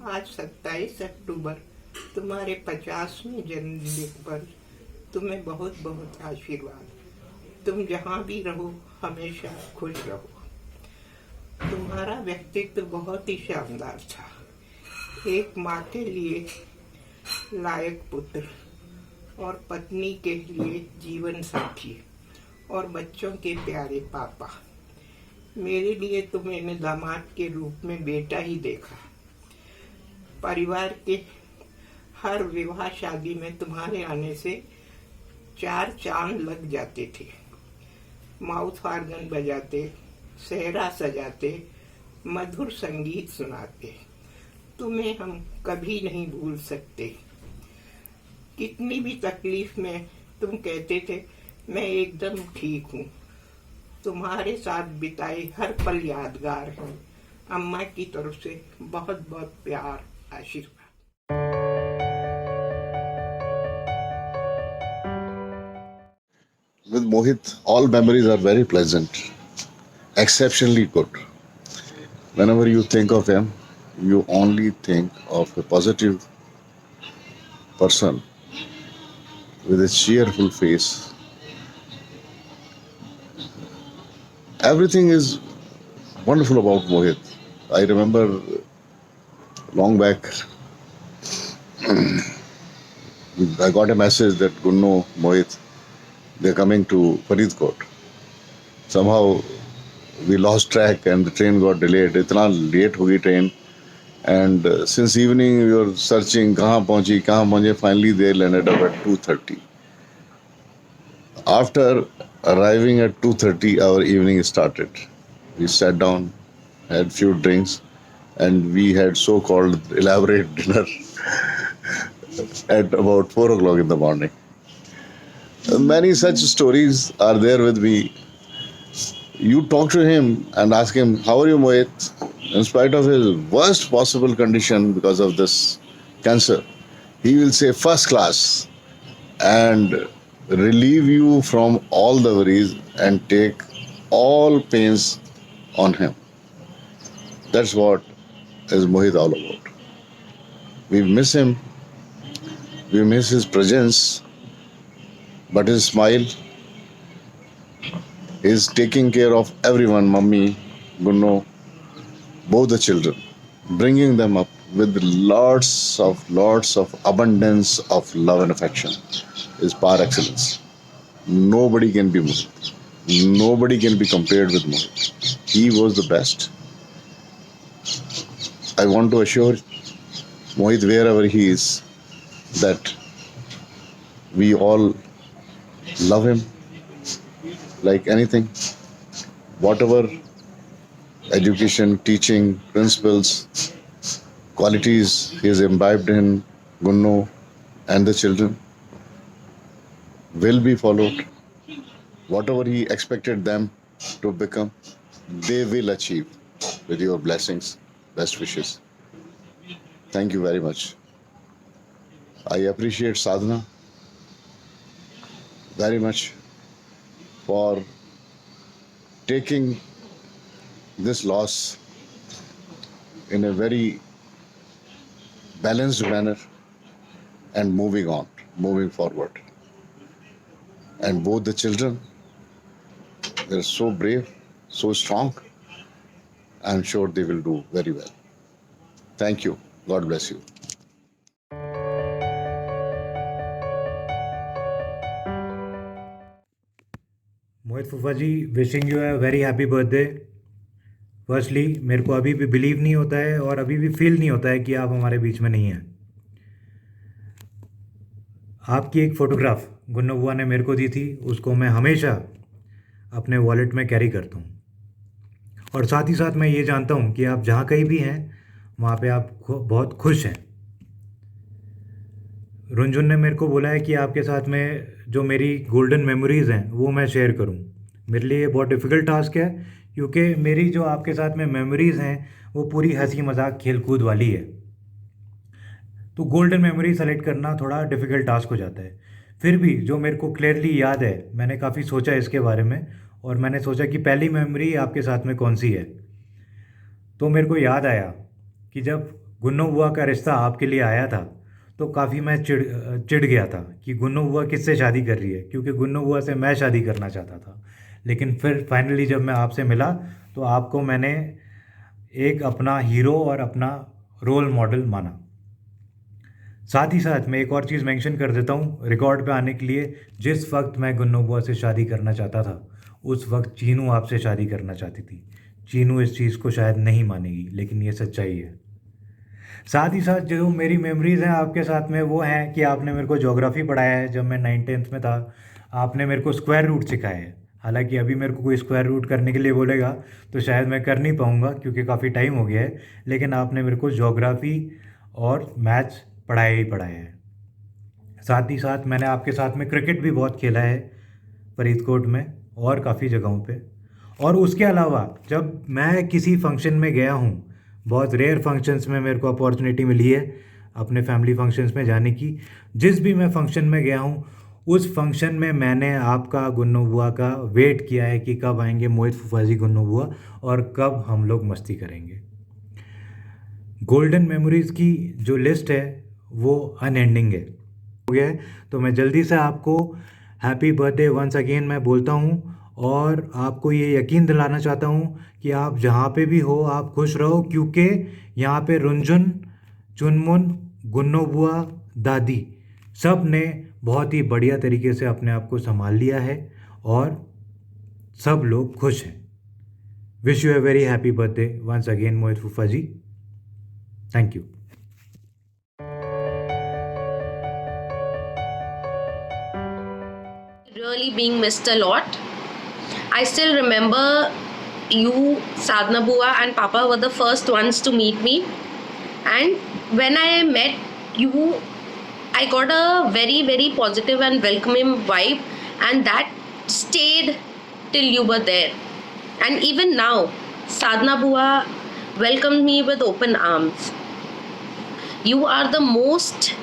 आज 27 अक्टूबर तुम्हारे 50वें जन्मदिन पर तुम्हें बहुत बहुत आशीर्वाद। तुम जहाँ भी रहो हमेशा खुश रहो। तुम्हारा व्यक्तित्व बहुत ही शानदार था। एक माँ के लिए लायक पुत्र और पत्नी के लिए जीवन साथी और बच्चों के प्यारे पापा। मेरे लिए तो मैंने दामाद के रूप में बेटा ही देखा। परिवार के हर विवाह शादी में तुम्हारे आने से 4 चांद लग जाते थे। माउथ ऑर्गन बजाते, सेहरा सजाते, मधुर संगीत सुनाते। तुम्हें हम कभी नहीं भूल सकते। कितनी भी तकलीफ में तुम कहते थे मैं एकदम ठीक हूँ। तुम्हारे साथ बिताए हर पल यादगार है। अम्मा की तरफ से बहुत बहुत प्यार, आशीर्वाद। With Mohit, all memories are very pleasant, exceptionally good. Whenever you think of him, you only think of a positive person with a cheerful face. Everything is wonderful about Mohit. I remember long back, I got a message that Gunno, Mohit, they're coming to Faridkot. Somehow we lost track and the train got delayed. इतना late हो गई train. And since evening we were searching कहाँ पहुँचे. Finally they landed up at 2:30. After arriving at 2:30, our evening started. We sat down, had few drinks, and we had so-called elaborate dinner at about 4 o'clock in the morning. Many such stories are there with me. You talk to him and ask him, how are you, Mohit? In spite of his worst possible condition because of this cancer, he will say first class and relieve you from all the worries and take all pains on him. That's what is Mohit all about. We miss him, we miss his presence, but his smile is taking care of everyone, mummy, Gunno, both the children, bringing them up with lots of abundance of love and affection is par excellence. Nobody can be Mohit. Nobody can be compared with Mohit. He was the best. I want to assure Mohit wherever he is that we all love him like anything. Whatever education, teaching, principles, qualities he has imbibed in Gunno and the children will be followed. Whatever he expected them to become, they will achieve with your blessings, best wishes. Thank you very much. I appreciate Sadhana very much for taking this loss in a very balanced manner and moving on, moving forward. And both the children, they're so brave, so strong. I'm sure they will do very well. Thank you. God bless you. मोहित फूफा जी, wishing you है very happy birthday. Firstly मेरे को अभी भी believe नहीं होता है और अभी भी फील नहीं होता है कि आप हमारे बीच में नहीं हैं। आपकी एक फ़ोटोग्राफ गुन्नो बुआ ने मेरे को दी थी, उसको मैं हमेशा अपने वॉलेट में कैरी करता हूँ। और साथ ही साथ मैं ये जानता हूँ कि आप जहाँ कहीं भी हैं वहाँ पे आप बहुत खुश हैं। रुंजुन ने मेरे को बोला है कि आपके साथ में जो मेरी गोल्डन मेमोरीज़ हैं वो मैं शेयर करूं। मेरे लिए ये बहुत डिफ़िकल्ट टास्क है क्योंकि मेरी जो आपके साथ में मेमोरीज़ हैं वो पूरी हंसी मजाक खेल कूद वाली है। तो गोल्डन मेमोरी सेलेक्ट करना थोड़ा डिफ़िकल्ट टास्क हो जाता है। फिर भी जो मेरे को क्लियरली याद है, मैंने काफ़ी सोचा इसके बारे में और मैंने सोचा कि पहली मेमोरी आपके साथ में कौन सी है। तो मेरे को याद आया कि जब गुन्नो बुआ का रिश्ता आपके लिए आया था तो काफ़ी मैं चिढ़ गया था कि गुन्नो बुआ किससे शादी कर रही है, क्योंकि गुन्नो बुआ से मैं शादी करना चाहता था। लेकिन फिर फाइनली जब मैं आपसे मिला तो आपको मैंने एक अपना हीरो और अपना रोल मॉडल माना। साथ ही साथ मैं एक और चीज़ मेंशन कर देता हूँ रिकॉर्ड पे आने के लिए, जिस वक्त मैं गुन्नो बुआ से शादी करना चाहता था उस वक्त चीनू आपसे शादी करना चाहती थी। चीनू इस चीज़ को शायद नहीं मानेगी, लेकिन ये सच्चाई है। साथ ही साथ जो मेरी मेमोरीज़ हैं आपके साथ में वो हैं कि आपने मेरे को ज्योग्राफी पढ़ाया है। जब मैं 9th-10th में था आपने मेरे को स्क्वायर रूट सिखाया है। हालांकि अभी मेरे को कोई स्क्वायर रूट करने के लिए बोलेगा तो शायद मैं कर नहीं पाऊँगा क्योंकि काफ़ी टाइम हो गया है, लेकिन आपने मेरे को ज्योग्राफी और मैथ्स पढ़ाया ही पढ़ाया है। साथ ही साथ मैंने आपके साथ में क्रिकेट भी बहुत खेला है फरीदकोट में और काफ़ी जगहों पे। और उसके अलावा जब मैं किसी फंक्शन में गया हूँ, बहुत रेयर फंक्शंस में मेरे को अपॉर्चुनिटी मिली है अपने फैमिली फंक्शंस में जाने की, जिस भी मैं फंक्शन में गया हूँ उस फंक्शन में मैंने आपका गुन्नो बुआ का वेट किया है कि कब आएंगे मोहित फूफाजी गुन्नो बुआ और कब हम लोग मस्ती करेंगे। गोल्डन मेमोरीज़ की जो लिस्ट है वो अनएंडिंग है हो गया है। तो मैं जल्दी से आपको हैप्पी बर्थडे वंस अगेन मैं बोलता हूँ और आपको ये यकीन दिलाना चाहता हूँ कि आप जहाँ पे भी हो आप खुश रहो, क्योंकि यहाँ पे रुंझुन, चुनमुन, गुन्नो बुआ, दादी सब ने बहुत ही बढ़िया तरीके से अपने आप को संभाल लिया है और सब लोग खुश हैं। Wish you a very happy birthday once again Mohit फूफा ji. Thank you. Really being missed a lot. I still remember you, Sadhna Bua and Papa were the first ones to meet me, and when I met you I got a very very positive and welcoming vibe, and that stayed till you were there. And even now Sadhna Bua welcomed me with open arms. You are the most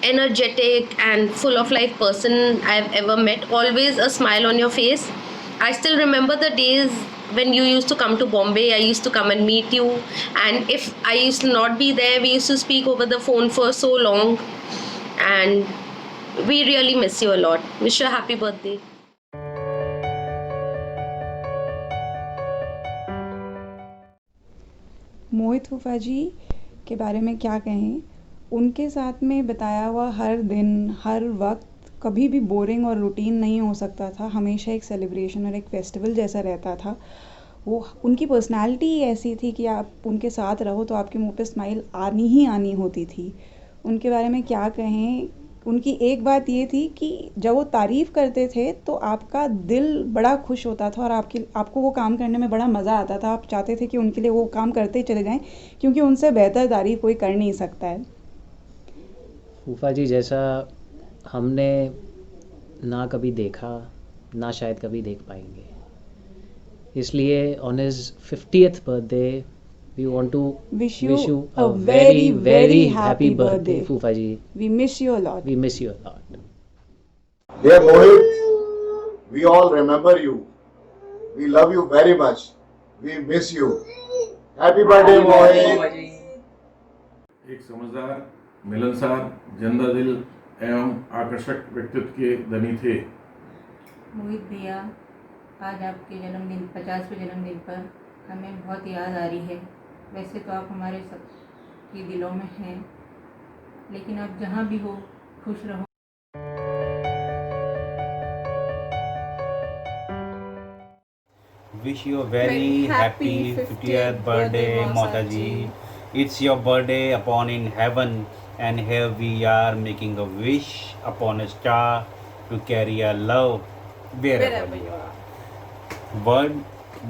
energetic and full of life person I've ever met. Always a smile on your face. I still remember the days when you used to come to Bombay. I used to come and meet you, and if I used to not be there, we used to speak over the phone for so long, and we really miss you a lot. Wish you a happy birthday. मोहित फूफा जी के बारे में क्या कहें। उनके साथ में बिताया हुआ हर दिन हर वक्त कभी भी बोरिंग और रूटीन नहीं हो सकता था, हमेशा एक सेलिब्रेशन और एक फेस्टिवल जैसा रहता था। वो उनकी पर्सनालिटी ही ऐसी थी कि आप उनके साथ रहो तो आपके मुंह पे स्माइल आनी ही आनी होती थी। उनके बारे में क्या कहें। उनकी एक बात ये थी कि जब वो तारीफ़ करते थे तो आपका दिल बड़ा खुश होता था और आपको वो काम करने में बड़ा मज़ा आता था। आप चाहते थे कि उनके लिए वो काम करते चले जाएं, क्योंकि उनसे बेहतर तारीफ़ कोई कर नहीं सकता है। फूफा जी जैसा हमने ना कभी देखा, ना शायद कभी देख पाएंगे, इसलिए on his 50th birthday we want to wish you a very happy birthday फूफा जी। We miss you a lot. We miss you a lot. Dear Mohit, we all remember you. We love you very much. We miss you. Happy birthday, Mohit. एक समझदार, मिलनसार, जिंदा दिल एवं आकर्षक व्यक्तित्व के धनी थे। मोहित भैया, आज आपके जन्मदिन 50वें जन्मदिन पर हमें बहुत याद आ रही है। वैसे तो आप हमारे सबके दिलों में हैं, लेकिन आप जहाँ भी हो खुश रहो। Wish you a very happy 50th birthday, Mataji. It's your birthday upon in heaven, and here we are making a wish upon a star to carry a love wherever you are. Word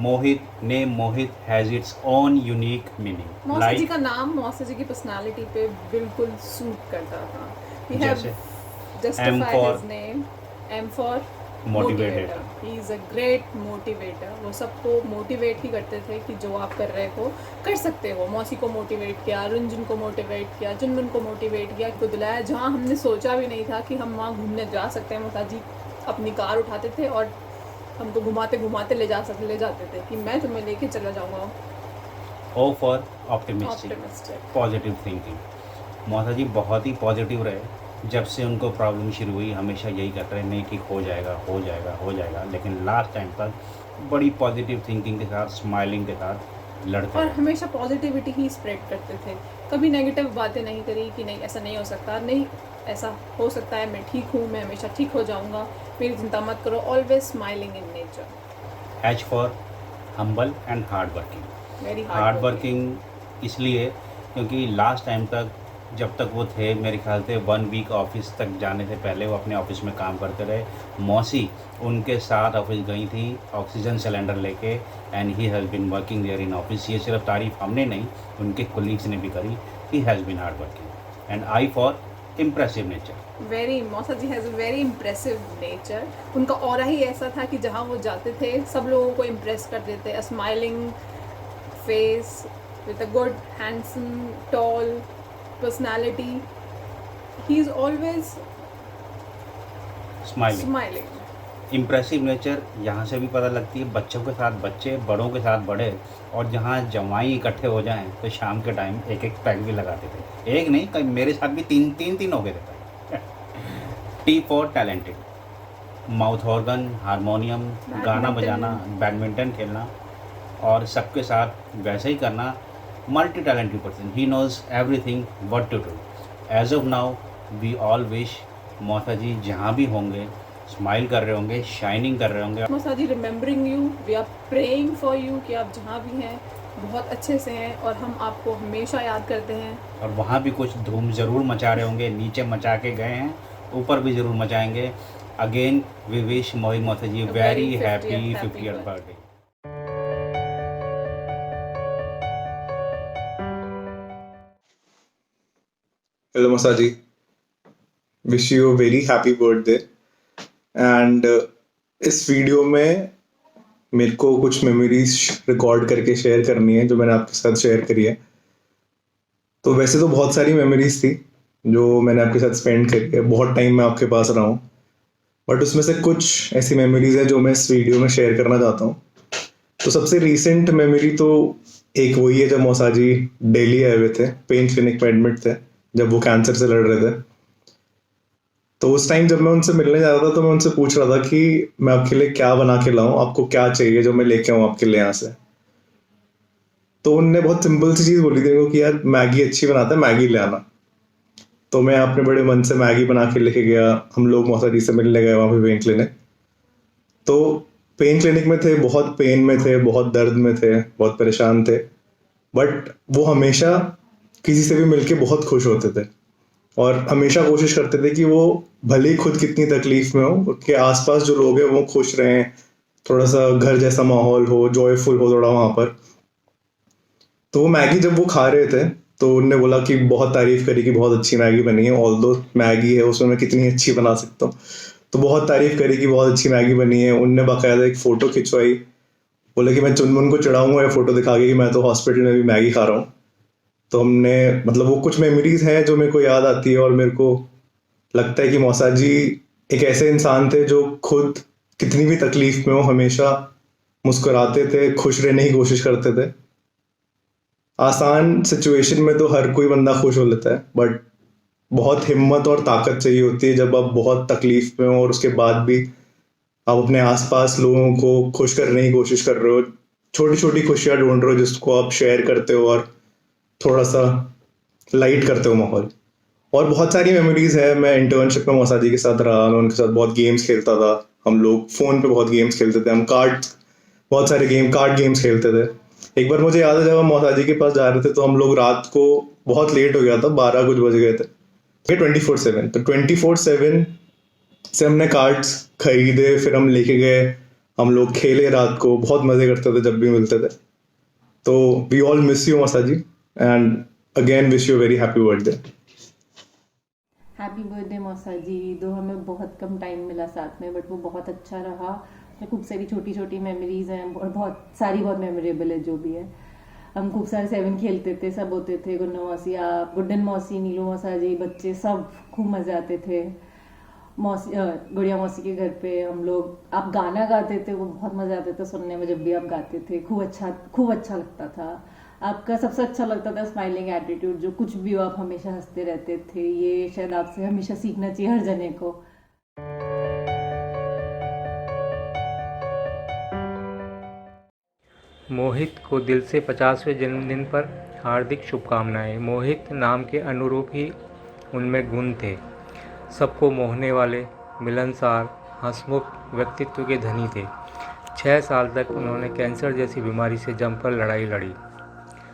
Mohit, name Mohit has its own unique meaning. मौसा जी का नाम मौसा जी की personality पे बिल्कुल suit करता था। We have justified his name. M for motivator. He is a great motivator. वो सबको मोटिवेट ही करते थे कि जो आप कर रहे हो कर सकते हो। मौसी को मोटिवेट किया, रुंजुन को मोटिवेट किया, जुनमुन को मोटिवेट किया, को दिलाया जहाँ हमने सोचा भी नहीं था कि हम वहाँ घूमने जा सकते हैं। मौसा जी अपनी कार उठाते थे और हमको घुमाते घुमाते ले जाते थे कि मैं तुम्हें लेके चला जाऊँगा O for optimistic, Optimistic. Positive thinking. मौसा जी बहुत ही पॉजिटिव रहे। जब से उनको प्रॉब्लम शुरू हुई हमेशा यही कहते रहे नहीं ठीक हो जाएगा हो जाएगा हो जाएगा, लेकिन लास्ट टाइम तक बड़ी पॉजिटिव थिंकिंग के साथ स्माइलिंग के साथ लड़ते और रहे। हमेशा पॉजिटिविटी ही स्प्रेड करते थे, कभी नेगेटिव बातें नहीं करी कि नहीं ऐसा नहीं हो सकता, नहीं ऐसा हो सकता है, मैं ठीक हूँ, मैं हमेशा ठीक हो जाऊँगा, मेरी चिंता मत करो, always smiling in nature. H for humble and hard working. Very hard working इसलिए क्योंकि लास्ट टाइम तक जब तक वो थे मेरे ख्याल से 1 वीक ऑफिस तक जाने से पहले वो अपने ऑफिस में काम करते रहे। मौसी उनके साथ ऑफिस गई थी ऑक्सीजन सिलेंडर लेके, and he has been working there in office. ये सिर्फ तारीफ हमने नहीं उनके कोलीग्स ने भी करी। He has been hard working. And I for impressive nature. Very, मौसा ji has a very impressive nature. उनका ऑरा ही ऐसा था कि जहाँ वो जाते थे सब लोगों को इम्प्रेस कर देते। A smiling face with a good handsome tall personality, he is always smiling. Impressive nature यहाँ से भी पता लगती है, बच्चों के साथ बच्चे, बड़ों के साथ बड़े, और जहाँ जवाई इकट्ठे हो जाएं तो शाम के टाइम एक एक पैक भी लगाते थे। एक नहीं, कभी मेरे साथ भी तीन हो गए थे। T for talented. Mouth organ, harmonium, गाना बजाना, बैडमिंटन खेलना और सबके साथ वैसे ही करना। Multi talented person, he knows everything what to do. As of now we all wish मौसा जी जहाँ भी होंगे स्माइल कर रहे होंगे, शाइनिंग कर रहे होंगे। मौसा ji remembering you, we are praying for you कि आप जहाँ भी हैं बहुत अच्छे से हैं और हम आपको हमेशा याद करते हैं। और वहाँ भी कुछ धूम ज़रूर मचा रहे होंगे, नीचे मचा के गए हैं, ऊपर भी ज़रूर मचाएंगे। अगेन वी विश मोहित मौसा ji very happy 50th birthday. Hello Masaji, wish you a very happy birthday and इस वीडियो में मेरे को कुछ मेमोरीज रिकॉर्ड करके शेयर करनी है जो मैंने आपके साथ शेयर करी है। तो वैसे तो बहुत सारी मेमोरीज थी जो मैंने आपके साथ स्पेंड करी है, बहुत टाइम मैं आपके पास रहा हूँ, बट उसमें से कुछ ऐसी मेमोरीज है जो मैं इस वीडियो में शेयर करना चाहता हूँ। तो सबसे रिसेंट मेमोरी तो एक वही है जब मौसा जी दिल्ली आए हुए थे, पेन क्लिनिक में एडमिट थे जब वो कैंसर से लड़ रहे थे। तो उस टाइम जब मैं उनसे मिलने जा रहा था तो मैं उनसे पूछ रहा था कि मैं आपके लिए क्या बना के लाऊं, आपको क्या चाहिए जो मैं लेके आऊं आपके लिए यहाँ से। तो उनने बहुत सिंपल सी चीज़ बोली थी मेरे को कि यार मैगी अच्छी बनाता है, मैगी ले आना। तो मैं अपने बड़े मन से मैगी बना के लेके गया। हम लोग मौसा जी से मिलने गए वहाँ पे पेन क्लिनिक। तो पेन क्लिनिक में थे, बहुत पेन में थे, बहुत दर्द में थे, बहुत परेशान थे, बट वो हमेशा किसी से भी मिलके बहुत खुश होते थे और हमेशा कोशिश करते थे कि वो भले ही खुद कितनी तकलीफ में हो, उसके आसपास जो लोग हैं वो खुश रहें, थोड़ा सा घर जैसा माहौल हो, जॉयफुल हो थोड़ा वहाँ पर। तो वो मैगी जब वो खा रहे थे तो उनने बोला कि बहुत तारीफ करी कि बहुत अच्छी मैगी बनी है, ऑल्दो मैगी है उसमें मैं कितनी अच्छी बना सकता हूँ। तो बहुत तारीफ करी कि बहुत अच्छी मैगी बनी है। उनने बाकायदा एक फ़ोटो खिंचवाई, बोले कि मैं चुनमुन को चढ़ाऊँगा ये फ़ोटो दिखा के कि मैं तो हॉस्पिटल में भी मैगी खा रहा हूँ। तो हमने मतलब वो कुछ मेमोरीज हैं जो मेरे को याद आती है और मेरे को लगता है कि मौसा जी एक ऐसे इंसान थे जो खुद कितनी भी तकलीफ में हो हमेशा मुस्कुराते थे, खुश रहने की कोशिश करते थे। आसान सिचुएशन में तो हर कोई बंदा खुश हो लेता है, बट बहुत हिम्मत और ताकत चाहिए होती है जब आप बहुत तकलीफ में हो और उसके बाद भी आप अपने आसपास लोगों को खुश करने की कोशिश कर रहे हो, छोटी छोटी खुशियाँ ढूंढ रहे हो जिसको आप शेयर करते हो और थोड़ा सा लाइट करते हो माहौल। और बहुत सारी मेमोरीज है। मैं इंटर्नशिप में मौसा जी के साथ रहा, मैं उनके साथ बहुत गेम्स खेलता था। हम लोग फ़ोन पे बहुत गेम्स खेलते थे, हम बहुत सारे कार्ड गेम्स खेलते थे। एक बार मुझे याद है जब हम मौसा जी के पास जा रहे थे तो हम लोग रात को बहुत लेट हो गया था, 12 कुछ बज गए थे। 24/7 तो 24/7 से हमने कार्ड्स खरीदे, फिर हम लेके गए, हम लोग खेले रात को, बहुत मज़े करते थे जब भी मिलते थे। तो वी ऑल मिस यू मौसा जी and again wish you a very happy birthday. Happy birthday मौसा जी। दो हमें बहुत कम टाइम मिला साथ में, बट वो बहुत अच्छा रहा। खूब सारी छोटी छोटी मेमोरीज हैं और बहुत मेमोरेबल है जो भी है। हम खूब सारे 7 खेलते थे, सब होते थे, गुन्ना मौसी, आप, गुड्डन मौसी, नीलू मौसा जी, बच्चे सब खूब मज़े आते थे। गुड़िया मौसी के घर पे हम लोग, आप गाना गाते थे, वो बहुत मज़ा आते थे सुनने में जब भी आप गाते थे, खूब अच्छा लगता था। आपका सबसे अच्छा लगता था स्माइलिंग एटीट्यूड, जो कुछ भी हो आप हमेशा हंसते रहते थे, ये शायद आपसे हमेशा सीखना चाहिए हर जने को। मोहित को दिल से 50वें जन्मदिन पर हार्दिक शुभकामनाएं। मोहित नाम के अनुरूप ही उनमें गुण थे। सबको मोहने वाले, मिलनसार, हंसमुख व्यक्तित्व के धनी थे। 6 साल तक उन्होंने कैंसर जैसी बीमारी से जमकर लड़ाई लड़ी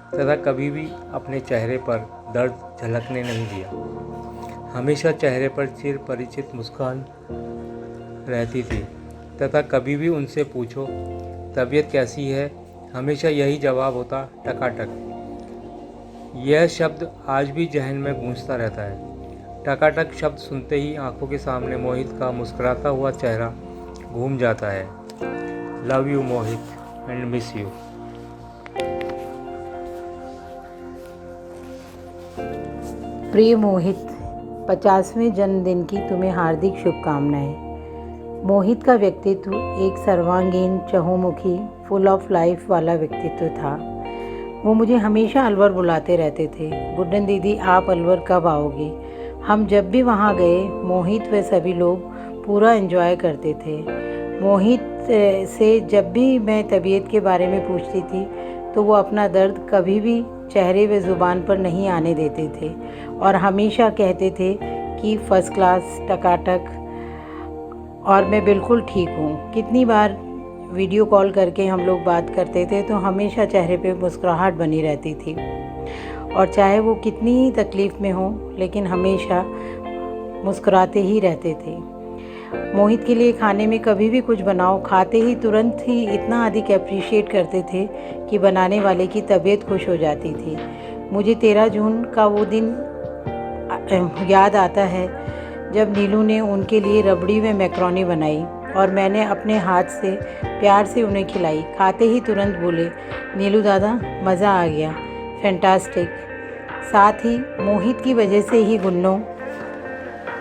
तथा कभी भी अपने चेहरे पर दर्द झलकने नहीं दिया। हमेशा चेहरे पर चिर परिचित मुस्कान रहती थी तथा कभी भी उनसे पूछो तबीयत कैसी है, हमेशा यही जवाब होता, टकाटक। यह शब्द आज भी जहन में गूंजता रहता है। टकाटक शब्द सुनते ही आंखों के सामने मोहित का मुस्कुराता हुआ चेहरा घूम जाता है। Love you Mohit and miss you. प्रिय मोहित, 50वें जन्मदिन की तुम्हें हार्दिक शुभकामनाएं। मोहित का व्यक्तित्व एक सर्वांगीण, चहुमुखी, फुल ऑफ लाइफ वाला व्यक्तित्व था। वो मुझे हमेशा अलवर बुलाते रहते थे, गुड्डन दीदी आप अलवर कब आओगे। हम जब भी वहाँ गए, मोहित व सभी लोग पूरा एंजॉय करते थे। मोहित से जब भी मैं तबीयत के बारे में पूछती थी तो वो अपना दर्द कभी भी चेहरे व ज़ुबान पर नहीं आने देते थे और हमेशा कहते थे कि फ़र्स्ट क्लास, टकाटक, और मैं बिल्कुल ठीक हूँ। कितनी बार वीडियो कॉल करके हम लोग बात करते थे तो हमेशा चेहरे पे मुस्कुराहट बनी रहती थी और चाहे वो कितनी ही तकलीफ़ में हो लेकिन हमेशा मुस्कुराते ही रहते थे। मोहित के लिए खाने में कभी भी कुछ बनाओ, खाते ही तुरंत ही इतना अधिक अप्रिशिएट करते थे कि बनाने वाले की तबीयत खुश हो जाती थी। मुझे 13 जून का वो दिन याद आता है जब नीलू ने उनके लिए रबड़ी व मैक्रोनी बनाई और मैंने अपने हाथ से प्यार से उन्हें खिलाई। खाते ही तुरंत बोले, नीलू दादा मज़ा आ गया, फैंटास्टिक। साथ ही मोहित की वजह से ही गुन्नो,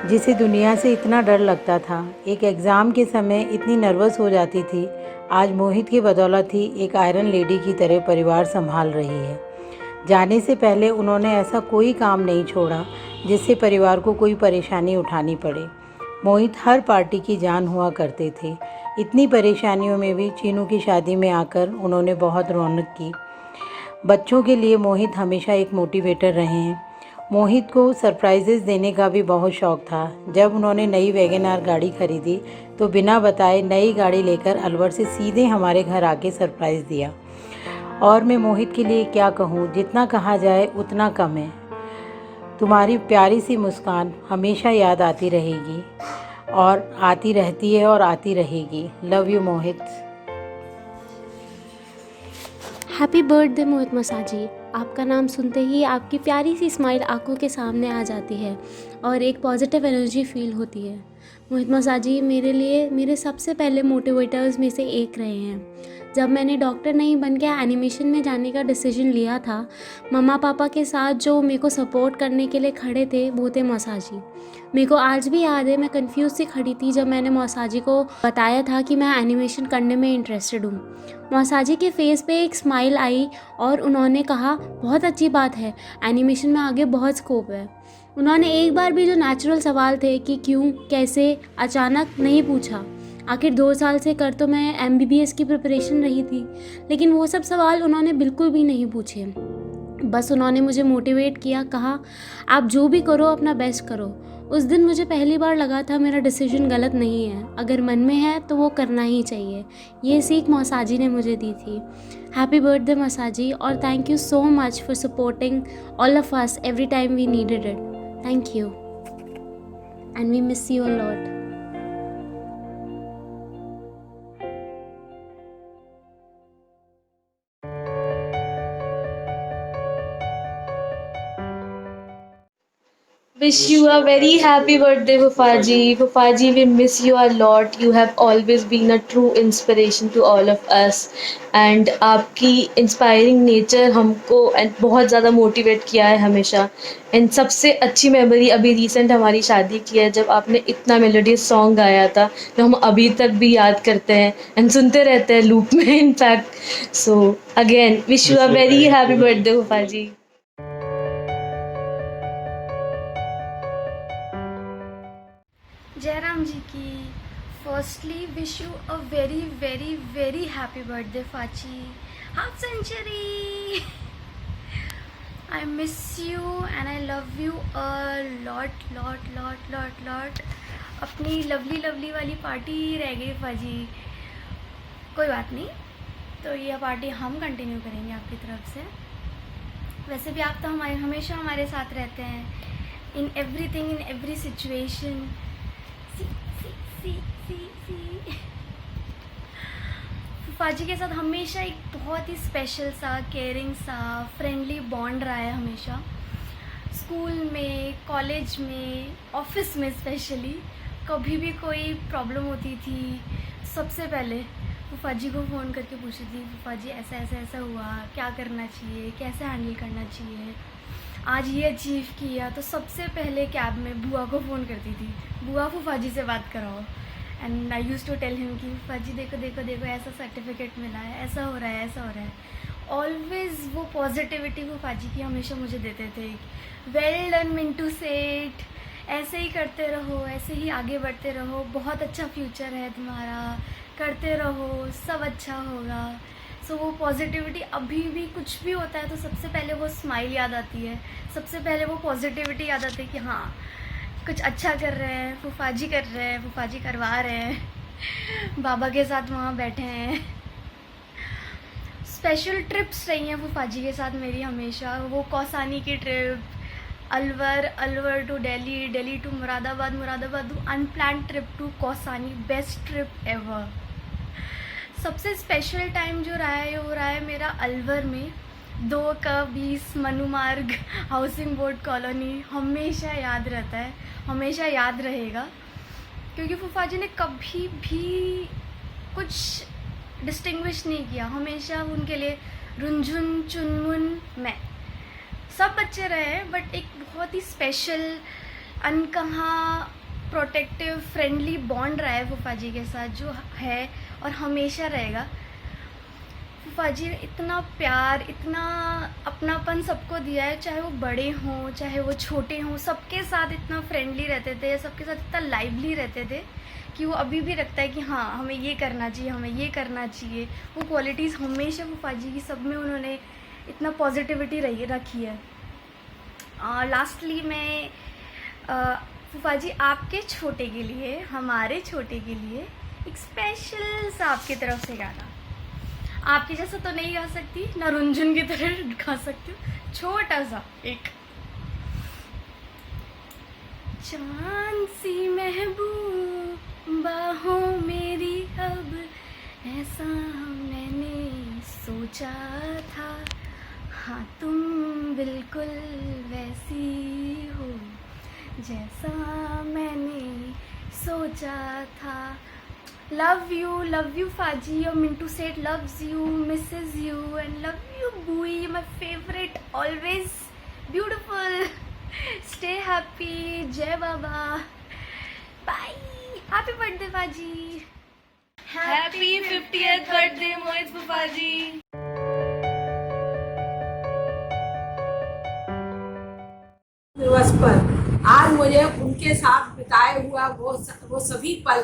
जिसे दुनिया से इतना डर लगता था, एक एग्ज़ाम के समय इतनी नर्वस हो जाती थी, आज मोहित की बदौलत ही एक आयरन लेडी की तरह परिवार संभाल रही है। जाने से पहले उन्होंने ऐसा कोई काम नहीं छोड़ा जिससे परिवार को कोई परेशानी उठानी पड़े। मोहित हर पार्टी की जान हुआ करते थे। इतनी परेशानियों में भी चीनू की शादी में आकर उन्होंने बहुत रौनक की। बच्चों के लिए मोहित हमेशा एक मोटिवेटर रहे हैं। मोहित को सरप्राइजेस देने का भी बहुत शौक़ था। जब उन्होंने नई वैगन आर गाड़ी खरीदी तो बिना बताए नई गाड़ी लेकर अलवर से सीधे हमारे घर आके सरप्राइज़ दिया। और मैं मोहित के लिए क्या कहूँ, जितना कहा जाए उतना कम है। तुम्हारी प्यारी सी मुस्कान हमेशा याद आती रहेगी और आती रहती है और आती रहेगी। Love you Mohit. Happy birthday Mohit मसाजी। आपका नाम सुनते ही आपकी प्यारी सी स्माइल आंखों के सामने आ जाती है और एक पॉजिटिव एनर्जी फील होती है। मोहित मसाजी मेरे लिए मेरे सबसे पहले मोटिवेटर्स में से एक रहे हैं। जब मैंने डॉक्टर नहीं बन के एनिमेशन में जाने का डिसीजन लिया था, मम्मा पापा के साथ जो मेरे को सपोर्ट करने के लिए खड़े थे वो थे मौसाजी। मेरे को आज भी याद है, मैं कंफ्यूज सी खड़ी थी जब मैंने मौसाजी को बताया था कि मैं एनिमेशन करने में इंटरेस्टेड हूँ। मौसाजी के फेस पे एक स्माइल आई और उन्होंने कहा बहुत अच्छी बात है, एनिमेशन में आगे बहुत स्कोप है। उन्होंने एक बार भी जो नेचुरल सवाल थे कि क्यों, कैसे, अचानक नहीं पूछा। आखिर 2 साल से कर तो मैं MBBS की प्रिपरेशन रही थी, लेकिन वो सब सवाल उन्होंने बिल्कुल भी नहीं पूछे। बस उन्होंने मुझे मोटिवेट किया, कहा आप जो भी करो अपना बेस्ट करो। उस दिन मुझे पहली बार लगा था मेरा डिसीजन गलत नहीं है, अगर मन में है तो वो करना ही चाहिए। ये सीख मौसाजी ने मुझे दी थी। हैप्पी बर्थडे मौसाजी, और thank you so much for supporting all of us every time we needed it. Thank you and we miss you a lot. Wish you a very happy birthday, Fufaji. Fufaji, we miss you a lot. You have always been a true inspiration to all of us. And आपकी inspiring nature हमको and बहुत ज़्यादा motivate किया है हमेशा. And सबसे अच्छी memory अभी recent हमारी शादी की है जब आपने इतना melodious song गाया था जो हम अभी तक भी याद करते हैं and सुनते रहते हैं loop में in fact. So again, wish you a very happy birthday, Fufaji. Jairam ji की firstly wish you a very very very happy birthday फाची, half century. I miss you and I love you a lot lot lot lot lot. अपनी lovely lovely वाली party रह गई फाजी, कोई बात नहीं, तो यह पार्टी हम कंटिन्यू करेंगे आपकी तरफ से. वैसे भी आप तो हमेशा हमारे साथ रहते हैं in everything, in every situation. फूफाजी के साथ हमेशा एक बहुत ही स्पेशल सा, केयरिंग सा, फ्रेंडली बॉन्ड रहा है हमेशा. स्कूल में, कॉलेज में, ऑफिस में स्पेशली कभी भी कोई प्रॉब्लम होती थी सबसे पहले फूफाजी को फ़ोन करके पूछती थी, फूफाजी ऐसा ऐसा ऐसा हुआ, क्या करना चाहिए, कैसे हैंडल करना चाहिए, आज ये अचीव किया. तो सबसे पहले कैब में बुआ को फ़ोन करती थी, बुआ फूफाजी से बात कराओ. And I use to tell him कि फूफाजी देखो देखो देखो ऐसा सर्टिफिकेट मिला है, ऐसा हो रहा है, ऐसा हो रहा है. ऑलवेज़ वो पॉजिटिविटी फूफाजी की हमेशा मुझे देते थे. वेल डन मिंटू सेठ, ऐसे ही करते रहो, ऐसे ही आगे बढ़ते रहो, बहुत अच्छा फ्यूचर है तुम्हारा, करते रहो, सब अच्छा होगा. सो वो पॉजिटिविटी, अभी भी कुछ भी होता है तो सबसे पहले वो स्माइल याद आती है, सबसे पहले वो पॉजिटिविटी याद आती है कि हाँ कुछ अच्छा कर रहे हैं, फूफाजी कर रहे हैं, फूफाजी करवा रहे हैं, बाबा के साथ वहाँ बैठे हैं. स्पेशल ट्रिप्स रही हैं फूफाजी के साथ मेरी हमेशा. वो कौसानी की trip, Alwar to Delhi, Delhi to Moradabad, Moradabad to unplanned trip to Kausani, best trip ever. सबसे स्पेशल टाइम जो रहा है वो रहा है मेरा अलवर में 2/20 मनुमार्ग हाउसिंग बोर्ड कॉलोनी. हमेशा याद रहता है, हमेशा याद रहेगा, क्योंकि फूफाजी ने कभी भी कुछ डिस्टिंग्विश नहीं किया. हमेशा उनके लिए रुंझुन चुनमुन मैं सब बच्चे रहे हैं, बट एक बहुत ही स्पेशल अनकहा प्रोटेक्टिव फ्रेंडली बॉन्ड रहा है फूफाजी के साथ, जो है और हमेशा रहेगा. फूफाजी ने इतना प्यार, इतना अपनापन सबको दिया है, चाहे वो बड़े हों चाहे वो छोटे हों, सबके साथ इतना फ्रेंडली रहते थे, सबके साथ इतना लाइवली रहते थे कि वो अभी भी रखता है कि हाँ हमें ये करना चाहिए, हमें ये करना चाहिए. वो क्वालिटीज़ हमेशा फूफाजी की सब में उन्होंने इतना पॉजिटिविटी रखी है. लास्टली मैं फूफाजी आपके छोटे के लिए, हमारे छोटे के लिए एक स्पेशल सा आपकी तरफ से गाना. आपकी जैसा तो नहीं गा सकती, ना रुंझुन की तरह गा सकती हूँ, छोटा सा एक. चांद सी महबूब बाहों मेरी अब, ऐसा मैंने सोचा था, हाँ तुम बिल्कुल वैसी हो जैसा मैंने सोचा था. Love you Faji, your Mintu Seth loves you, misses you, and love you Bui, my favorite, always beautiful. Stay happy, Jai Baba. Bye. Happy birthday Faji. Happy 50th birthday Mohit Fufaji. दिवस पर आज मुझे उनके साथ बिताए हुआ वो सभी पल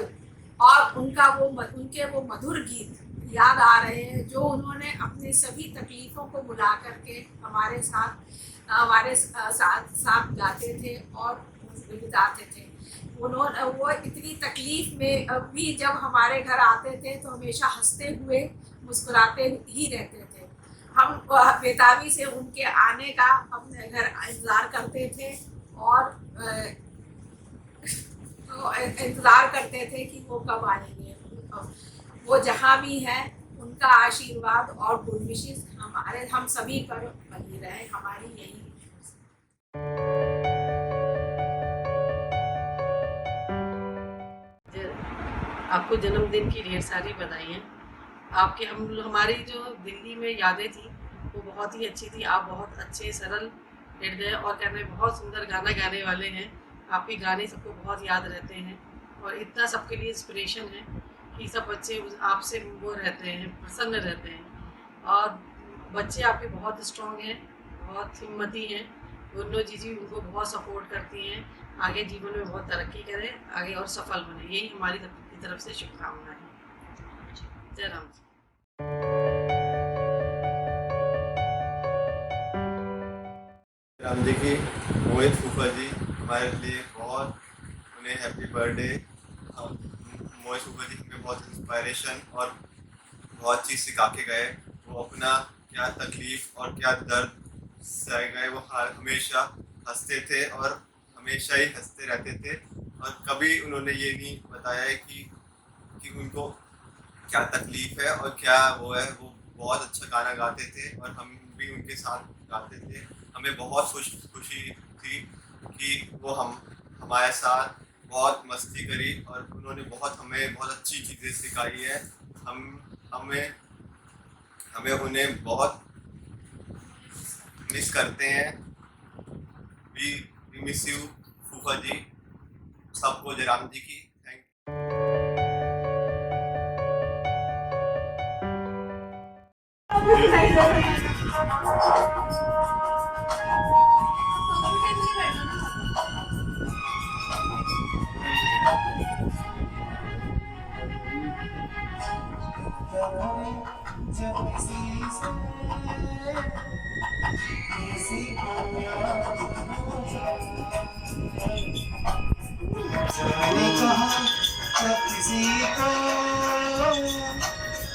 और उनके वो मधुर गीत याद आ रहे हैं, जो उन्होंने अपनी सभी तकलीफ़ों को बुला करके हमारे साथ गाते थे और बिताते थे. वो इतनी तकलीफ़ में भी जब हमारे घर आते थे तो हमेशा हंसते हुए मुस्कुराते ही रहते थे. हम बेताबी से उनके आने का अपने घर इंतज़ार करते थे और इंतज़ार करते थे कि वो कब आएंगे. वो जहाँ भी है उनका आशीर्वाद और गुड विशेस हम सभी पर बनी रहे, हमारी यही आपको जन्मदिन की ढेर सारी बधाइयाँ। आपके हमारी जो दिल्ली में यादें थी वो बहुत ही अच्छी थी। आप बहुत अच्छे सरल हृदय और कहने बहुत सुंदर गाना गाने वाले हैं। आपके गाने सबको बहुत याद रहते हैं और इतना सबके लिए इंस्पिरेशन है कि सब बच्चे आपसे वो रहते हैं, प्रसन्न रहते हैं। और बच्चे आपके बहुत स्ट्रॉन्ग हैं, बहुत हिम्मती हैं। गुन्नो जीजी उनको बहुत सपोर्ट करती हैं। आगे जीवन में बहुत तरक्की करें, आगे और सफल बने, यही हमारी तरफ से शुभकामनाएं हैं। जय राम जी। राम जी की मोहित फूफा जी हमारे लिए बहुत, उन्हें हैप्पी बर्थडे। मोहित फूफा जी हमें बहुत इंस्पायरेशन और बहुत चीज़ सिखा के गए। वो अपना क्या तकलीफ़ और क्या दर्द सह गए, वो हमेशा हंसते थे और हमेशा ही हंसते रहते थे। और कभी उन्होंने ये नहीं बताया है कि उनको क्या तकलीफ़ है और क्या वो है। वो बहुत अच्छा गाना गाते थे और हम भी उनके साथ गाते थे। हमें बहुत खुशी थी कि वो हमारे साथ बहुत मस्ती करी और उन्होंने हमें बहुत अच्छी चीज़ें सिखाई है। हमें उन्हें बहुत मिस करते हैं। वी मिस यू फूफा जी। सबको जयराम जी की थैंक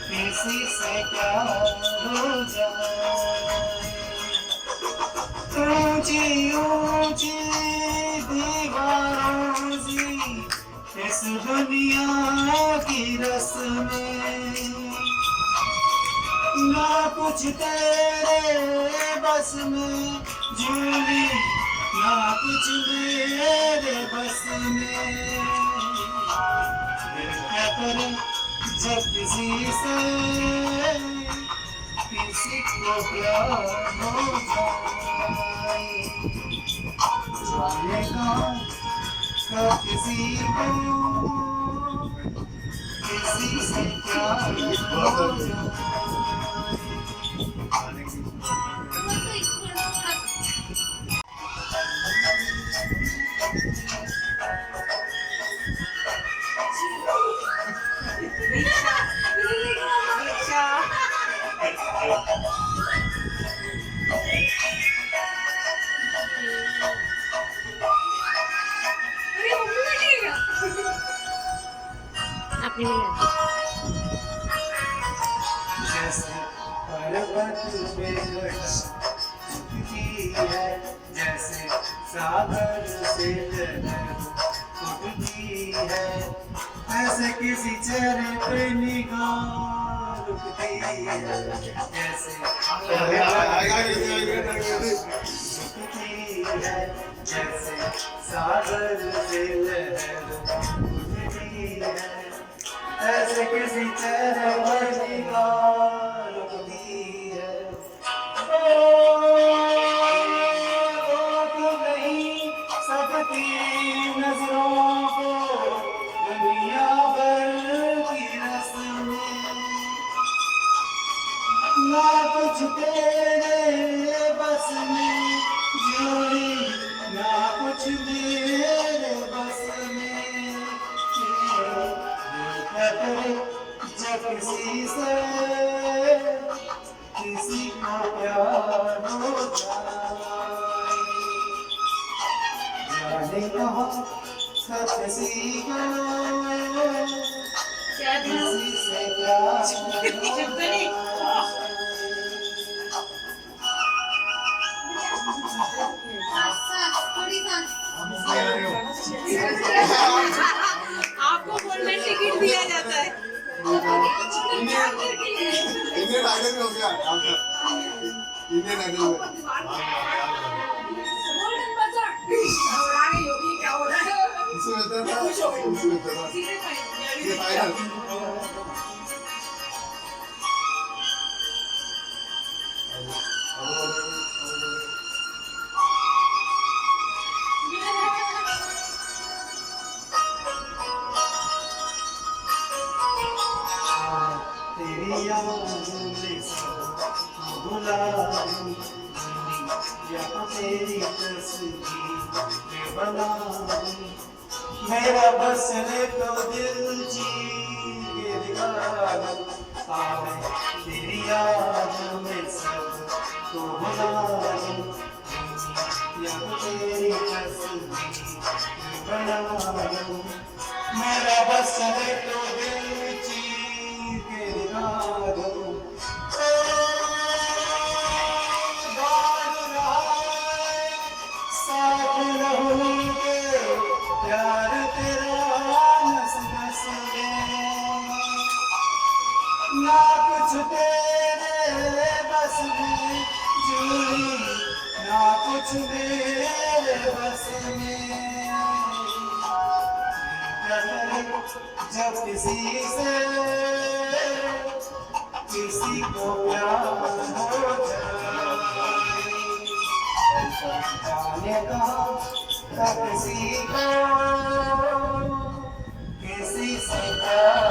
किसी से प्यार हो जाए, ऊंची ऊंची दीवारों से इस दुनिया की रस्में, ना कुछ तेरे बस में जूली, ना कुछ मेरे बस में। क्या करे जब किसी से किसी को प्यार हो जाए, जानेगा कब किसी को किसी से प्यार हो जाए। जैसे पर्वत पे घटा उठती है, जैसे सागर से लहर उठती है, ऐसे किसी चेहरे पे निगाह रुकती है। जैसे उठती है, जैसे सागर से लहर उठती है, ऐसे किसी चेहरे पर निगाह रुकती है। तो नहीं सकती नजरों को दुनिया भर की रस्में, ना कुछ तेरे बस में जोड़ी, ना कुछ मेरे बस में। जब किसी से किसी को प्यार हो जाए, जाने कहाँ कब किसी को किसी से प्यार हो जाए। आपको गोल्डन टिकट दिया जाता है। इंडियन आइडल में हो गया, इंडियन आइडल में गोल्डन बजट और आगे योगी क्या हो रहा है? इसमें था ये फाइनल तेरी याद में सब भुला दूं, यहाँ तेरी तस्वीर में बना दूं। मेरा बसने तो दिल जी के दिखा दूं, मैं तेरी याद में सब तो भुला दूं, यहाँ तेरी तस्वीर में बना दूं। मेरा बसने तो दिल जी के दिखा दूं। साथ रहूंगे प्यार तेरा नस नस में, ना कुछ तेरे बस में जूली, ना कुछ मेरे बस में। जब किसी को प्यार हो जाए, जाने का किसी से प्यार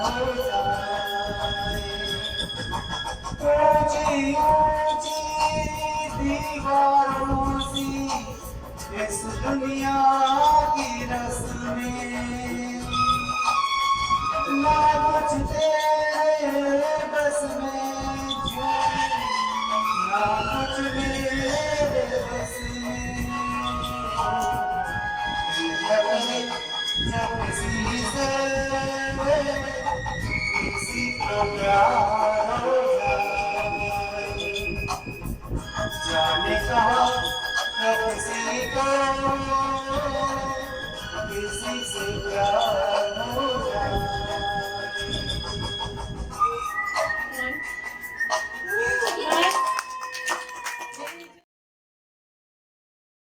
हो जाए। ऊंची ऊंची दीवारों सी इस दुनिया की रस्में, ना कुछ तेरे बस में जूली, ना कुछ मेरे बस में। जब किसी को प्यार हो जाए, जाने कहाँ किसी को किसी से प्यार